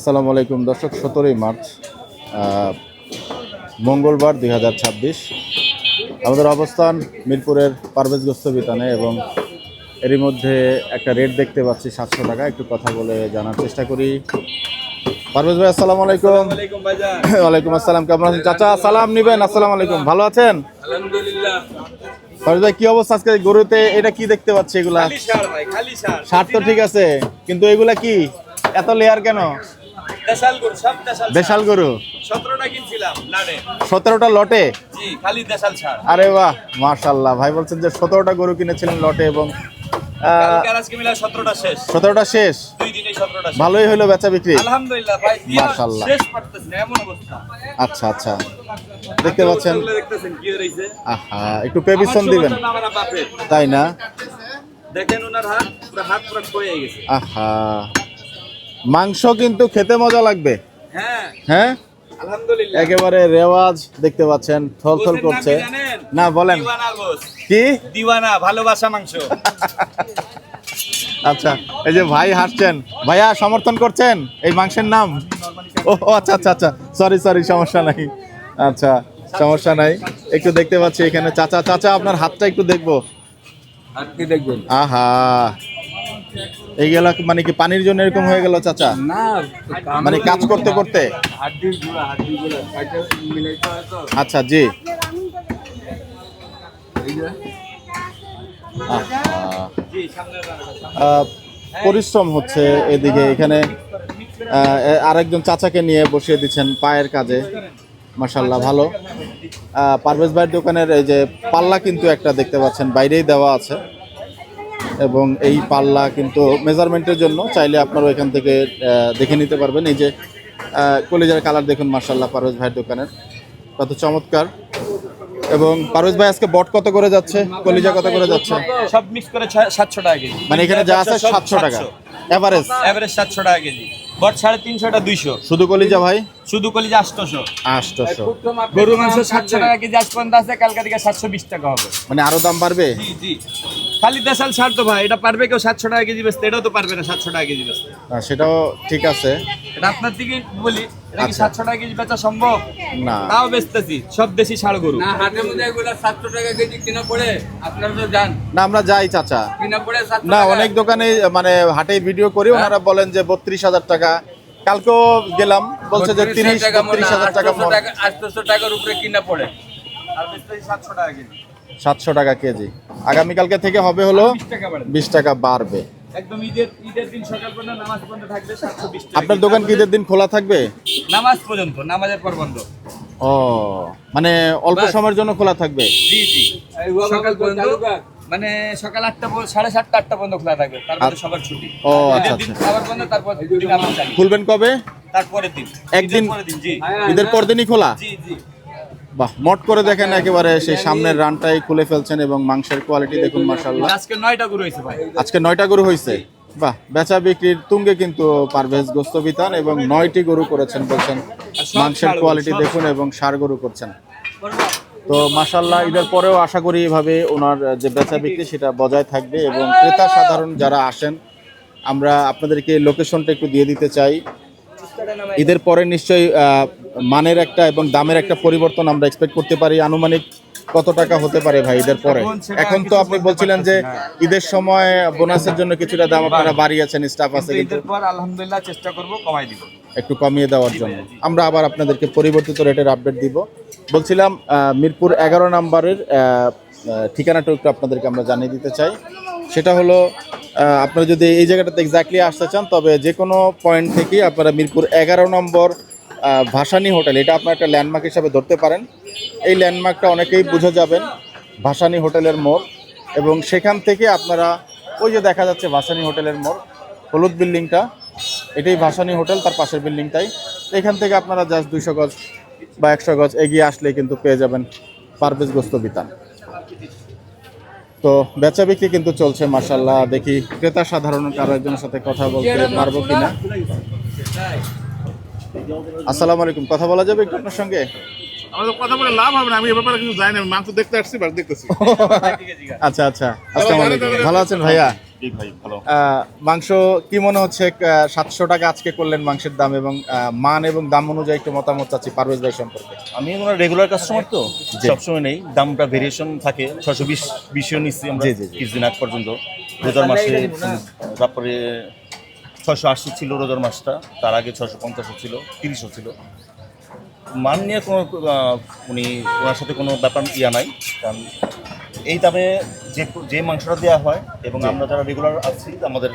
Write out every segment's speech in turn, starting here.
আসসালামু আলাইকুম দর্শক, 17ই মার্চ মঙ্গলবার 2026। আমাদের অবস্থান মিরপুরের পারভেজ গোস্ত বিতানে এবং এরই মধ্যে একটা রেট দেখতে পাচ্ছি 700 টাকা। একটু কথা বলে জানার চেষ্টা করি। পারভেজ ভাই আসসালামু আলাইকুম। ওয়ালাইকুম আসসালাম, কেমন আছেন চাচা? সালাম নিবেন। আসসালামু আলাইকুম, ভালো আছেন? আলহামদুলিল্লাহ। পারভেজ ভাই কি অবস্থা আজকে গরুতে? এটা কি দেখতে পাচ্ছি? এগুলা খালি ষাঁড় ষাট তো ঠিক আছে, কিন্তু এগুলা কি এত লেয়ার কেন? দেশাল গরু, সব দেশাল দেশাল গরু 17টা কিনছিলাম লাড়ে। 17টা লটে? জি, খালি দেশাল ষাঁড়। আরে বাহ, মাশাআল্লাহ। ভাই বলছেন যে 17টা গরু কিনেছিলেন লটে এবং কালকে আর আজকে মিলা 17টা শেষ। 17টা শেষ। দুই দিনে 17টা শেষ। ভালোই হলো বেচা বিক্রি। আলহামদুলিল্লাহ ভাই, দিয়া মাশাআল্লাহ। শেষ পারতেছ না এমন অবস্থা। আচ্ছা আচ্ছা, দেখতে পাচ্ছেন। ওগুলো দেখতেছেন কি হইছে? আহা, একটু পেবিশন দিবেন। আমার বাপের তাই না? দেখেন ওনার হাত পুরো ক্ষয়ে গেছে। আহা, মাংস কিন্তু খেতে মজা লাগবে। হ্যাঁ হ্যাঁ, আলহামদুলিল্লাহ। একেবারে রেওয়াজ দেখতে পাচ্ছেন, থলথল গোছের নাম করছে। কি জানেন? না বলেন। দিওয়ানা গোছ। কি? দিওয়ানা, ভালোবাসা মাংস। আচ্ছা, এই যে ভাই হাসছেন, ভাইয়া সমর্থন করছেন এই মাংসের নাম? ও আচ্ছা আচ্ছা আচ্ছা, সরি সরি, সমস্যা নাই। আচ্ছা, সমস্যা নাই। একটু দেখতে পাচ্ছি এখানে চাচা। চাচা আপনার হাতটা একটু দেখবো। আর কি দেখবেন? আহা, এইগুলা মানে কি পানির জন্য এরকম হয়ে গেল চাচা? না, মানে কাজ করতে করতে? হাড্ডির গুলা কাটে মিলাইতে হয় তো। আচ্ছা জি। এই যে আহা, জি, সামনে রাখা। পরিশ্রম হচ্ছে এদিকে। এখানে আরেকজন চাচাকে নিয়ে বসিয়ে দিচ্ছেন পায়ের কাজে। মাশাআল্লাহ, ভালো। পারভেজ ভাইয়ের দোকানের এই যে পাল্লা কিন্তু একটা দেখতে পাচ্ছেন বাইরেই দেওয়া আছে এবং এই পাল্লা কিন্তু মেজারমেন্টের জন্য, চাইলে আপনারা এখান থেকে দেখে নিতে পারবেন। এই যে কলিজার কালার দেখুন, মাশাআল্লাহ পারভেজ ভাইয়ের দোকানের কত চমৎকার। এবং পারভেজ ভাই আজকে বট কত করে যাচ্ছে, কলিজা কত করে যাচ্ছে? সব মিক্স করে 700 টাকা কেজি। মানে এখানে যা আছে 700 টাকা এভারেজ? এভারেজ 700 টাকা কেজি। বট 350 টা 200। শুধু কলিজা ভাই? শুধু কলিজা 800। 800। গরু মাংস 700 টাকা কেজি আজ পর্যন্ত আছে, কালকে থেকে 720 টাকা হবে। মানে আরো দাম বাড়বে? জি জি, খালি দেশাল ষাঁড় তো ভাই, এটা পারবে কেউ 700 টাকা কেজি বেচতে? এটাও তো পারবে না 700 টাকা কেজি বেচতে। সেটাও ঠিক আছে। এটা আপনার দিকে বলি, এটা কি আচ্ছা। 700 টাকা কেজি বেচা সম্ভব? না, তাও বেচতেছি, সব দেশি ষাঁড় গরু। না, হাটের মধ্যে এগুলো 700 টাকা কেজি কিনা পড়ে, আপনারা তো জান না আমরা যাই চাচা। কিনা পড়ে 700 না, টাকা। অনেক দোকানে মানে হাটে ভিডিও করি, ওনারা বলেন যে 32,000 টাকা। কালকেও গেলাম, বলছে যে 32,000 টাকা মণ। 800 টাকার উপরে কিনা পড়ে। আর বেচতেছি 700 টাকা কেজি। 700 টাকা কেজি। আগামীকালকে থেকে হবে হলো 20 টাকা বাড়বে। 20 টাকা বাড়বে। একদম ঈদের দিন সকাল পর্যন্ত নামাজ পর্যন্ত থাকবে 720 টাকা। আপনার দোকান কি ঈদের দিন খোলা থাকবে? নামাজ পর্যন্ত, নামাজের পর বন্ধ। ও, মানে অল্প সময়ের জন্য খোলা থাকবে? জি জি, সকাল পর্যন্ত, মানে সকাল 8টা 7:30 8টা পর্যন্ত খোলা থাকবে, তারপরে সবার ছুটি। ও ঈদের আচ্ছা দিন আচ্ছা। খাবার বন্ধ, তারপর দিন আবার চালু। খুলবেন কবে? তারপরের দিন, একদিন? ঈদের পরের দিন। জি ঈদের পর দিনই খোলা? জি জি। বাহ, মোট করে দেখেন একেবারে সেই সামনের রানটাই খুলে ফেলছেন এবং মাংসের কোয়ালিটি দেখুন, মাশাআল্লাহ। আজকে 9টা গরু হয়েছে ভাই। আজকে 9টা গরু হয়েছে। বাহ, বেচা বিক্রির তুঙ্গে কিন্তু পারভেজ গোস্ত বিতান এবং 9টি গরু করেছেন বলছেন। মাংসের কোয়ালিটি দেখুন এবং ষাঁড় গরু করছেন। তো মাশাআল্লাহ, ঈদের পরেও আশা করি এভাবে ওনার যে বেচা বিক্রি সেটা বজায় থাকবে এবং ক্রেতা সাধারণ যারা আসেন, আমরা আপনাদেরকে লোকেশনটা একটু দিয়ে দিতে চাই। ঈদের পরে নিশ্চয়ই মানের একটা এবং দামের একটা পরিবর্তন আমরা এক্সপেক্ট করতে পারি। আনুমানিক কত টাকা হতে পারে ভাই ঈদের পরে? এখন তো আপনি বলছিলেন যে ঈদের সময় বোনাসের জন্য কিছুটা দাম আপনারা বাড়িয়েছেন, স্টাফ আছে, কিন্তু ঈদের পর আলহামদুলিল্লাহ চেষ্টা করব কমাই দিব, একটু কমিয়ে দেওয়ার জন্য আমরা আবার আপনাদেরকে পরিবর্তিত রেটের আপডেট দিব। বলছিলাম মিরপুর 11 নম্বরের ঠিকানাটা একটু আপনাদেরকে আমরা জানিয়ে দিতে চাই। সেটা হলো আপনারা যদি এই জায়গাটাতে এক্স্যাক্টলি আসতে চান, তবে যে কোনো পয়েন্ট থেকেই আপনারা মিরপুর 11 নম্বর ভাসানী হোটেল, এটা আপনার একটা ল্যান্ডমার্ক হিসাবে ধরতে পারেন। এই ল্যান্ডমার্কটা অনেকেই বুঝে যাবেন, ভাসানী হোটেলের মোড়। এবং সেখান থেকে আপনারা ওই যে দেখা যাচ্ছে ভাসানী হোটেলের মোড়, হলুদ বিল্ডিংটা, এটাই ভাসানী হোটেল, তার পাশের বিল্ডিংটাই। এখান থেকে আপনারা জাস্ট 200 গজ বা 100 গজ এগিয়ে আসলে কিন্তু পেয়ে যাবেন পারভেজ গোস্ত বিতান। তো বেচা বিক্রি কিন্তু চলছে মাশাআল্লাহ। দেখি ক্রেতা সাধারণ কারো একজনের সাথে কথা বলতে পারবো কিনা। আসসালামু আলাইকুম, কথা বলা যাবে একটু আপনার সঙ্গে? আমাদের কথা বলে লাভ হবে না, আমি এ ব্যাপারে কিছু জানি না, মাংস দেখতে আসছি, বাস দেখতেছি। আচ্ছা আচ্ছা, আসসালামু আলাইকুম, ভালো আছেন ভাইয়া? জি ভাই ভালো। মাংস কি মনে হচ্ছে 700 টাকা আজকে করলেন মাংসের দাম, এবং মান এবং দাম অনুযায়ী একটু মতামত চাচ্ছি পারভেজ ভাই সম্পর্কে। আমি ওনার রেগুলার কাস্টমার তো জি। সবসময় নেই, দামটা ভেরিয়েশন থাকে। 620 নিচ্ছি আমরা জি, জি, জি। কিছুদিন আগ পর্যন্ত। রোজার মাসে তারপরে 680 ছিল রোজার মাসটা, তার আগে 650 ছিল, 30 ছিল। মান নিয়ে কোনো উনি ওনার সাথে কোনো ব্যাপার নাই, কারণ এই দামে যে মাংসটা দেওয়া হয় এবং আমরা যারা রেগুলার আছি আমাদের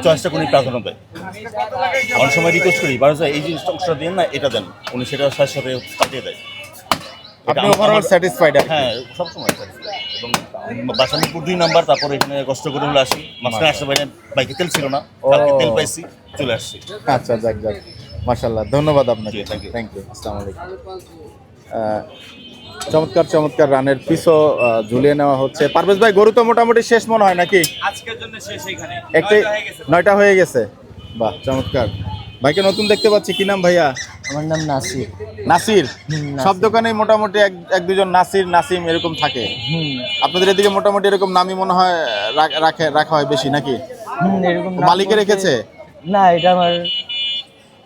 চয়েসটা উনি প্রাধান্য দেয়। অনেক সময় রিকোয়েস্ট করি বারো এই যে মাংসটা দেন না, এটা দেন, উনি সেটা সাথে সাথে পাঠিয়ে দেয়। আপনি ওভারঅল স্যাটিসফাইড? হ্যাঁ, সবসময় এবং বাসানিপুর 2 নাম্বার, তারপরে এখানে কষ্ট করে হলে আসি। মাঝখানে আসতে পারি না, বাইকে তেল ছিল না, কালকে তেল পাইছি, চলে আসছি। আচ্ছা, যাক যাক, মাশাআল্লাহ, ধন্যবাদ আপনাকে। জি, thank you. থ্যাংক ইউ, আসসালামু আলাইকুম। চমৎকার চমৎকার রানের পিসও ঝুলিয়ে নেওয়া হচ্ছে। পারভেজ ভাই, গরু তো মোটামুটি শেষ মনে হয় নাকি? আজকের জন্য শেষ এখানে একটি 9টা হয়ে গেছে। বাহ, চমৎকার। ভাইকে নতুন দেখতে পাচ্ছি, কি নাম ভাইয়া? আমার নাম নাসির। নাসির। নাসির। সব দোকানেই মোটামুটি এক দুজন নাসির, নাসিম এরকম থাকে। আপনাদের এদিকে মোটামুটি এরকম নামই মনে হয় রাখা হয় বেশি নাকি? এরকম নাম মালিকে বলতে- রেখেছে? না, এটা আমার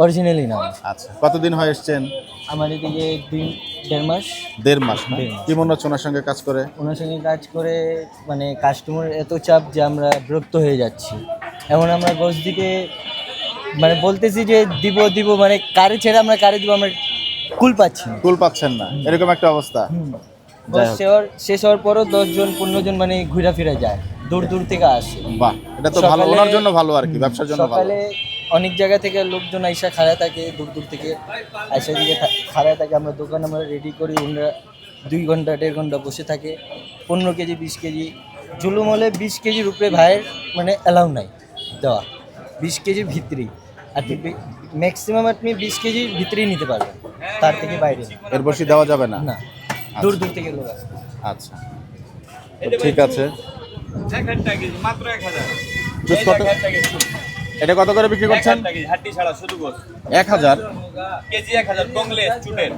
অরিজিনালি নাম। আচ্ছা, কতদিন হয় এসছেন? আমার এদিকে 1.5 মাস। 1.5 মাস না? 1.5 মাস। কি মনে হচ্ছে ওনার সঙ্গে কাজ করে? ওনার সঙ্গে কাজ করে মানে কাস্টমার এত চাপ যে আমরা বিরক্ত হয়ে যাচ্ছি। এখন আমরা গোছ দিকে মানে বলতেছি যে দিব মানে কারে ছেড়ে আমরা কারে দিব, আমরা কুল পাচ্ছি না। কুল পাচ্ছেন না, এরকম একটা অবস্থা। যাই হোক। শেষ হওয়ার পরও 10 জন 15 জন মানে ঘুরা ফিরে যায়, দূর দূর থেকে আসে। বাহ, এটা তো ভালো, সকালে- ওনার জন্য ভালো আর কি, ব্যবসার জন্য ভালো। সকালে অনেক জায়গা থেকে লোকজন আইসা খাড়া থাকে, দূর দূর থেকে আইসা দিকে খাড়া থাকে। আমরা দোকান আমরা রেডি করি, ওনারা 2 ঘন্টা 1.5 ঘন্টা বসে থাকে। 15 কেজি 20 কেজি জুলুম হলে 20 কেজির উপরে ভাইয়ের মানে অ্যালাউ নাই দেওয়া, 20 কেজির ভিতরেই। আর ম্যাক্সিমাম আপনি 20 কেজির ভিতরেই নিতে পারবেন, তার থেকে বাইরে না। এর বেশি দেওয়া যাবে না? না, দূর দূর থেকে লোক আসে। আচ্ছা, তো ঠিক আছে। 1000 টাকা মাত্র 1000 জুস কত? এটা কত করে বিক্রি করছেন? হাড্ডি ছাড়া শুধু গোস 1000 কেজি 1000 বংলে চুটের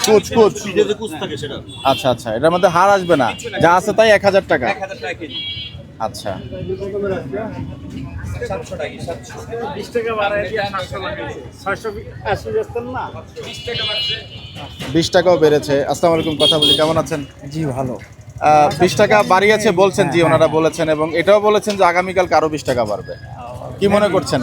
কুচ কুচ। পিঠে যে কুচ থাকে সেটা। আচ্ছা আচ্ছা, এটার মধ্যে হার আসবে না, যা আছে তাই 1000 টাকা। 1000 টাকা কেজি আচ্ছা, 700 টাকা 700 20 টাকা বাড়ায় দিয়ে 700 লাগাইছে। 680 বেচতেন না? 20 টাকা বাড়ছে। 20 টাকাও বেড়েছে। আসসালামু আলাইকুম, কথা বলি, কেমন আছেন? জি ভালো। 20 টাকা বাড়িয়েছে বলছেন, জি ওনারা বলেছেন, এবং এটাও বলেছেন যে আগামীকালকে আরো 20 টাকা বাড়বে। কি মনে করছেন?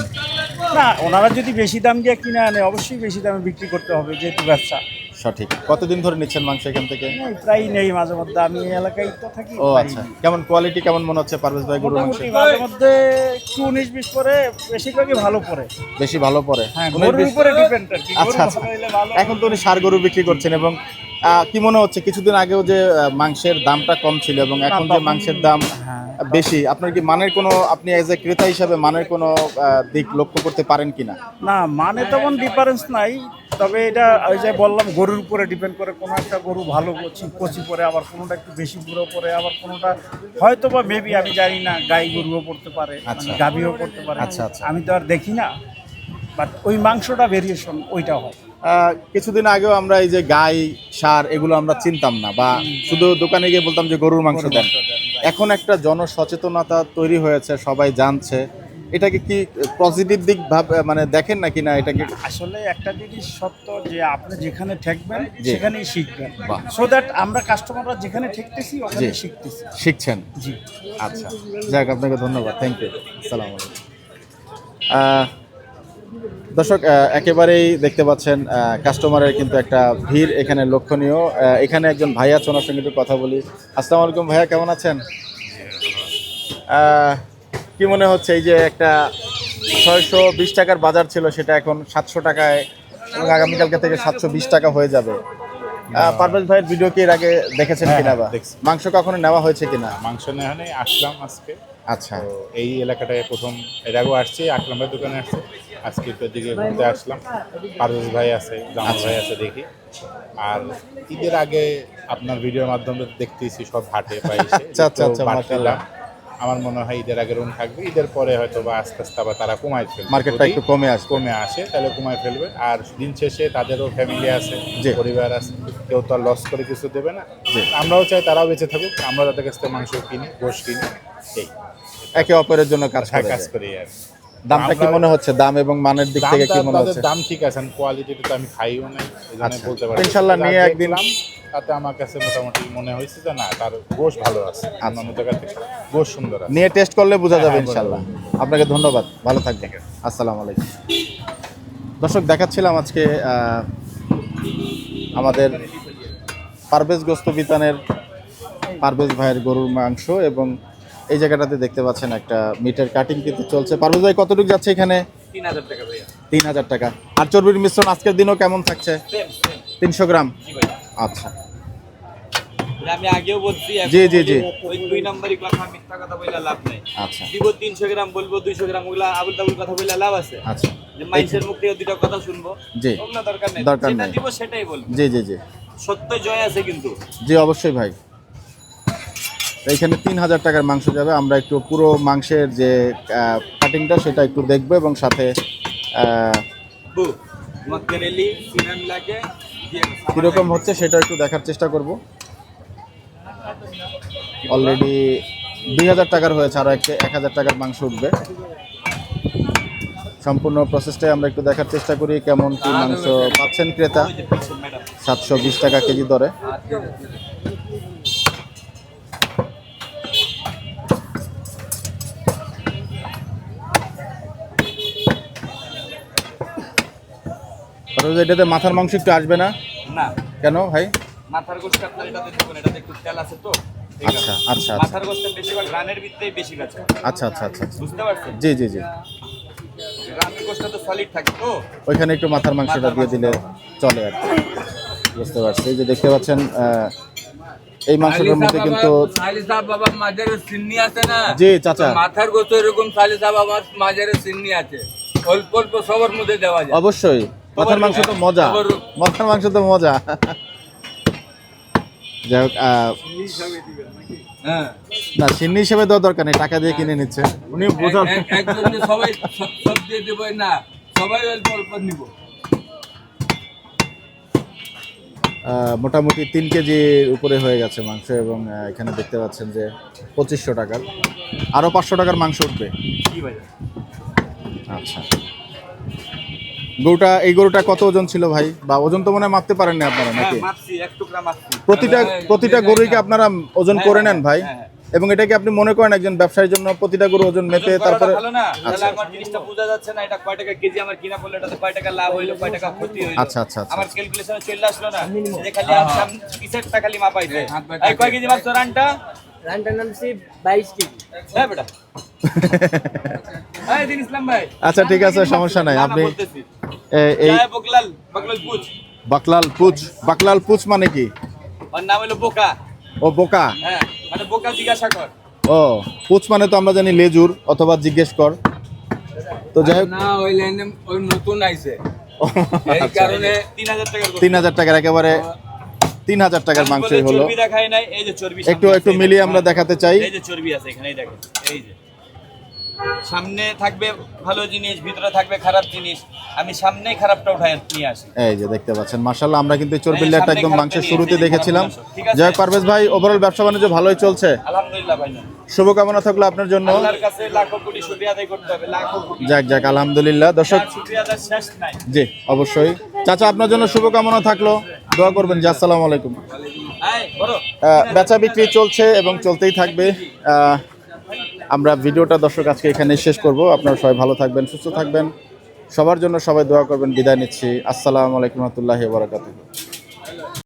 না, ওনারা যদি বেশি দাম দিয়ে কিনে আনে অবশ্যই বেশি দামে বিক্রি করতে হবে, যেহেতু ব্যবসা। সঠিক। কতদিন ধরে নিচ্ছেন মাংস এখান থেকে? এই প্রায় নেই, মাঝে মধ্যে আমি এই এলাকায় তো থাকি। ও আচ্ছা, কেমন কোয়ালিটি কেমন মনে হচ্ছে পারভেজ ভাই গরুর মাংস? মোটামুটি মাঝে মধ্যে একটু 19-20 পরে, বেশিরভাগই ভালো পরে। বেশি ভালো পড়ে? হ্যাঁ, 19-20 গরুর উপরে ডিপেন্ড আর কি। গরু আচ্ছা আচ্ছা। ভালো হইলে ভালো। এখন তো উনি ষাঁড় গরু বিক্রি করছেন, এবং কি মনে হচ্ছে কিছুদিন আগেও যে মাংসের দামটা কম ছিল এবং এখন যে মাংসের দাম বেশি, আপনার কি মানের কোনো, আপনি এজ এ ক্রেতা হিসাবে মানের কোনো দিক লক্ষ্য করতে পারেন কিনা? না, মানে তেমন ডিফারেন্স নাই, তবে এটা ওই যে বললাম গরুর উপরে ডিপেন্ড করে। কোনো একটা গরু ভালো কচি পরে, আবার কোনোটা একটু বেশি বুড়ো পরে, আবার কোনোটা হয়তো বা মেবি আমি জানি না, গাই গরুও পড়তে পারে, আচ্ছা। গাভীও পড়তে পারে। আচ্ছা, আচ্ছা। আমি তো আর দেখি না, বাট ওই মাংসটা ভেরিয়েশন ওইটা হয়। কিছুদিন আগেও আমরা এই যে গাই ষাঁড় এগুলো আমরা চিনতাম না, বা শুধু দোকানে গিয়ে বলতাম যে গরুর মাংস দেন। এখন একটা জনসচেতনতা তৈরি হয়েছে, সবাই জানছে। এটাকে কি পজিটিভ দিক মানে দেখেন নাকি না এটাকে? আসলে একটা জিনিস সত্য যে আপনি যেখানে ঠেকবেন জি। সেখানেই শিখবেন, বাহ। সো দ্যাট আমরা কাস্টমাররা যেখানে ঠেকতেছি ওখানে জি। শিখতেছি। শিখছেন? জি। আচ্ছা, যাক, আপনাকে ধন্যবাদ, থ্যাংক ইউ, আসসালামু আলাইকুম। দর্শক, একেবারেই দেখতে পাচ্ছেন কাস্টমারের কিন্তু একটা ভিড় এখানে লক্ষণীয়। এখানে একজন ভাই আছে, ওনার সঙ্গে একটু কথা বলি। আসসালামু আলাইকুম ভাইয়া, কেমন আছেন? কি মনে হচ্ছে এই যে একটা 620 টাকার বাজার ছিল, সেটা এখন 700 টাকায়, এবং আগামীকালকে থেকে 720 টাকা হয়ে যাবে। পারভেজ ভাইয়ের ভিডিও কি এর আগে দেখেছেন কিনা, বা দেখছি। মাংস কখনো নেওয়া হয়েছে কিনা? মাংস নেহানে আসলাম আজকে। আচ্ছা, তো এই এলাকাটায় প্রথম, এর আগেও আসছি, আকরাম ভাইয়ের দোকানে আসছে, আজকে একটু দিকে ঘুরতে আসলাম। পারভেজ ভাই আছে, জামাল ভাই আছে দেখি। আর ঈদের আগে আপনার ভিডিওর মাধ্যমে দেখতেছি সব হাটে পাইছে। আচ্ছা, আচ্ছা, আচ্ছা, মাশাআল্লাহ। আমার মনে হয় ঈদের আগে এরকম থাকবে, ঈদের পরে হয়তো বা আস্তে আস্তে আবার তারা কমায় ফেলবে, মার্কেটটা একটু কমে আসবে। কমে আসে তাহলে কমায় ফেলবে। আর দিন শেষে তাদেরও ফ্যামিলি আছে, জি। পরিবার আছে, কেউ তো আর লস করে কিছু দেবে না। আমরাও চাই তারাও বেঁচে থাকুক, আমরা তাদের কাছ থেকে মাংস কিনি, গোশ কিনি, এই একে অপরের জন্য কাজ করে কাজ যায়। করি আর কি। দামটা কি মনে হচ্ছে, দাম এবং মানের দিক থেকে কি মনে তাদের হচ্ছে? দাম ঠিক আছে, কোয়ালিটিটা তো আমি খাইও নাই, এই জন্য আচ্ছা। বলতে পারি। ইনশাল্লাহ নিয়ে একদিন তাতে আমার কাছে মোটামুটি মনে হয়েছে যে না, তার গোশ ভালো আছে, অন্যান্য জায়গা থেকে গোশ সুন্দর আছে। নিয়ে টেস্ট করলে বোঝা যাবে হ্যাঁ, ইনশাল্লাহ। আপনাকে ধন্যবাদ, ভালো থাকবেন। আসসালামু আলাইকুম। দর্শক, দেখাচ্ছিলাম আজকে আমাদের পারভেজ গোস্ত বিতানের পারভেজ ভাইয়ের গরুর মাংস, এবং এই জায়গাটাতে দেখতে পাচ্ছেন একটা মিটের কাটিং কিন্তু চলছে। পারভেজ ভাই, কতটুকু যাচ্ছে এখানে? 3000 টাকা ভাইয়া। 3000 টাকা। আর চর্বির মিশ্রণ আজকের দিনও কেমন থাকছে? 300 গ্রাম। আচ্ছা, আমি আগেও বলছি, জি, জি, জি। ওই 2 নম্বরই কথা, মিথ্যা কথা বলে লাভ নাই। আচ্ছা, দিব 300 গ্রাম, বলবো 200 গ্রাম, ওগুলা আবুল তাবুল কথা বলে লাভ আছে? আচ্ছা, যে মানুষের মুখ থেকে দুটো কথা শুনবো, জি। ওগুলা দরকার নেই। দরকার যেটা নেই। দিব সেটাই বলবো। জি, জি, জি, সত্য জয় আছে কিন্তু। জি, অবশ্যই ভাই। এইখানে 3000 টাকার মাংস যাবে। আমরা একটু পুরো মাংসের যে কাটিংটা সেটা একটু দেখবো, এবং সাথে বু মক্কেরেলি সিনাম লাগে কীরকম হচ্ছে সেটা একটু দেখার চেষ্টা করব। অলরেডি 2000 টাকার হয়েছে, আরও 1000 টাকার মাংস উঠবে। সম্পূর্ণ প্রসেসটাই আমরা একটু দেখার চেষ্টা করি, কেমন কি মাংস পাচ্ছেন ক্রেতা। 720 টাকা কেজি দরে। এটাতে মাথার মাংস একটু আসবে না না, কেন ভাই? মাথার গোশত আপনার এটাতে দেখুন, এটাতে একটু তেল আছে তো। এই আচ্ছা, কারণে। আচ্ছা, আচ্ছা, মাথার গোশত বেশিরভাগ রানের ভিতরেই বেশি কাছে। আচ্ছা, আচ্ছা, আচ্ছা, আচ্ছা। বুঝতে পারছেন? জি, জি, জি। রানের গোশত তো সলিড থাকে তো। ওইখানে একটু মাথার মাংসটা দিয়ে দিলে চলে আর কি। বুঝতে পারছি। এই যে দেখতে পাচ্ছেন, এই মাংসটার মধ্যে কিন্তু সালিসা বাবা মাজারের সিন্নি আছে না? জি চাচা, মাথার গোস্ত এরকম সালিসা বাবার মাজারের সিন্নি আছে, অল্প অল্প সবার মধ্যে দেওয়া যায়। অবশ্যই মাথার মাংস তো মজা, মাথার মাংস তো মজা। যাই হোক, হ্যাঁ, না সিন্নি হিসেবে দেওয়া দরকার নেই, টাকা দিয়ে কিনে নিচ্ছে উনি, বোঝার। একজন যে সবাই সব দিয়ে দেবো না, সবাই অল্প অল্প নিব। মোটামুটি 3 কেজির উপরে হয়ে গেছে মাংস, এবং এখানে দেখতে পাচ্ছেন যে 2500 টাকার, আরও 500 টাকার মাংস উঠবে। আচ্ছা, এই গরুটা কত ওজন ছিল ভাই? বা ওজন তো মনে হয় মাপতে পারেন না আপনারা নাকি? মাপছি, 1 টুকরা মাপছি। প্রতিটা গরুকে আপনারা ওজন করে নেন ভাই? এবং এটা কি আপনি মনে করেন একজন ব্যবসায়ীর জন্য প্রতিটা গরু ওজন মেপে তারপরে? ভালো না, তাহলে আমার জিনিসটা বোঝা যাচ্ছে না, এটা কয় টাকা কেজি আমার কিনা পড়লো, এটাতে কয় টাকা লাভ হইলো, কয় টাকা ক্ষতি হইলো। আচ্ছা, আচ্ছা, আচ্ছা। আমার ক্যালকুলেশনে চলে আসলো না, যে খালি আসলাম পিসেরটা খালি মাপাইছে। এই কয় কেজি মাপছো রানটা? রানটার নাম সে 22 কেজি। হ্যাঁ বেটা। এই দিন ইসলাম ভাই। আচ্ছা, ঠিক আছে, সমস্যা নাই। আপনি এই জয় বকলাল, বকলাল পুছ। বাকলাল পুচ মানে কি? ওর নাম হলো বোকা। ও বোকা। হ্যাঁ, মানে বোকা জিজ্ঞাসা কর। ও পুচ মানে তো আমরা জানি লেজুর অথবা জিজ্ঞেস কর। তো যাই হোক, না, ওই লাইনে ওই নতুন আইছে, এই কারণে 3000 টাকার গোস্ত। 3000 টাকার, একেবারে 3000 টাকার মাংসই হলো। চর্বি দেখাই নাই, এই যে চর্বি একটু মিলিয়ে আমরা দেখাতে চাই। এই যে চর্বি আছে এখানেই দেখেন, এই যে সামনে থাকবে ভালো জিনিস, ভিতরে থাকবে খারাপ জিনিস, আমি সামনেই খারাপটা উঠাই নিয়ে আসি। এই যে দেখতে পাচ্ছেন, মাশাআল্লাহ, আমরা কিন্তু চর্বির লেয়ারটা একদম মাংসের শুরুতে দেখেছিলাম। ঠিক আছে। যাই হোক পারভেজ ভাই, ওভারঅল ব্যবসা বাণিজ্য ভালোই চলছে, আলহামদুলিল্লাহ ভাই। শুভকামনা থাকলো আপনার জন্য। আল্লাহর কাছে লাখো কোটি শুকরিয়া আদায় করতে হবে, লাখো কোটি। যাক আলহামদুলিল্লাহ। দর্শক, আর শুকরিয়া আদায় শেষ নাই। জি অবশ্যই চাচা, আপনার জন্য শুভকামনা থাকলো, দোয়া করবেন। জি, আসসালামু আলাইকুম। এই বড় বেচা বিক্রি চলছে এবং চলতেই থাকবে। আমরা ভিডিওটা দর্শক আজকে এখানে শেষ করব। আপনারা সবাই ভালো থাকবেন, সুস্থ থাকবেন, সবার জন্য সবাই দোয়া করবেন। বিদায় নিচ্ছি। আসসালামু আলাইকুম ওয়া রাহমাতুল্লাহি ওয়া বারাকাতুহু।